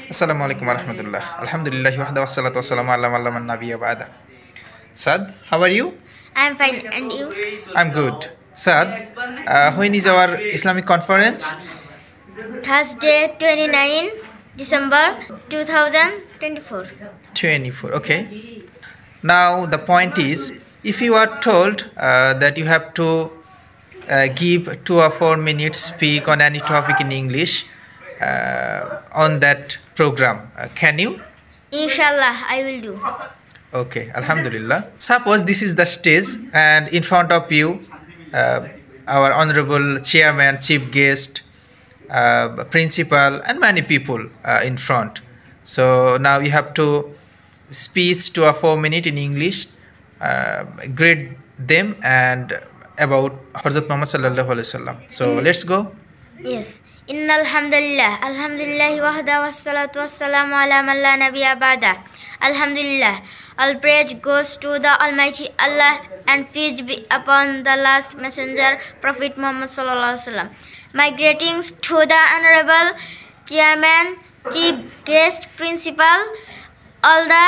Assalamu alaikum warahmatullah. Alhamdulillahi wahda wassalatu wassalamu ala man lam nabiyya ba'da. Sad, how are you? I'm fine, and you? I'm good. Sad, when is our Islamic conference? Thursday, 29 December 2024. 24. Okay. Now the point is, if you are told that you have to give 2 or 4 minutes speak on any topic in English on that program, can you? Inshallah, I will do. Okay, Alhamdulillah. Suppose this is the stage, and in front of you, our honorable chairman, chief guest, principal, and many people in front. So now you have to speech 2 or 4 minutes in English, grade them and about Hazrat Muhammad sallallahu alaihi wasallam. So let's go. Yes. Innal hamdalillah, alhamdulillah wahda wassalatu wassalamu ala man la nabiyya ba'da. Alhamdulillah, all praise goes to the Almighty Allah and peace be upon the last messenger, Prophet Muhammad sallallahu alaihi wasallam. My greetings to the honorable chairman, chief guest, principal, all the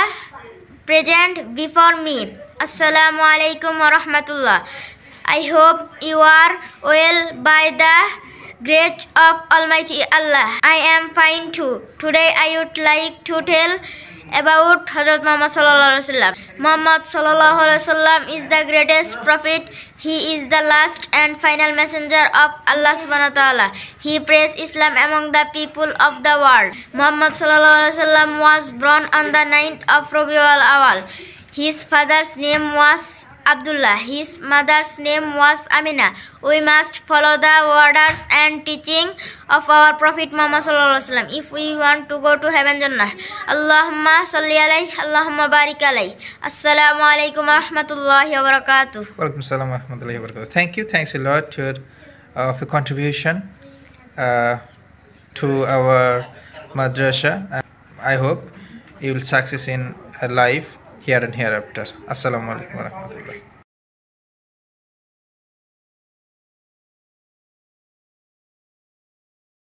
present before me. Assalamu alaikum wa rahmatullah. I hope you are well by the grace of Almighty Allah. I am fine too. Today I would like to tell about Hazrat Muhammad sallallahu alaihi wasallam. Muhammad sallallahu alaihi wasallam is the greatest prophet. He is the last and final messenger of Allah subhanahu wa ta'ala. He praised Islam among the people of the world. Muhammad sallallahu alaihi wasallam was born on the 9th of Rabiul Awal. His father's name was Abdullah. His mother's name was Amina. We must follow the orders and teaching of our Prophet Muhammad sallallahu alaihi wasallam if we want to go to heaven Jannah. Allahumma salli alayhi, Allahumma barik alayhi. Assalamu alaikum wa rahmatullahi wa barakatuh. Walaikum salam wa rahmatullahi wa barakatuh. Thank you. Thanks a lot for your contribution to our madrasa. I hope you will success in life here and hereafter. Assalamu alaikum wa rahmatullah.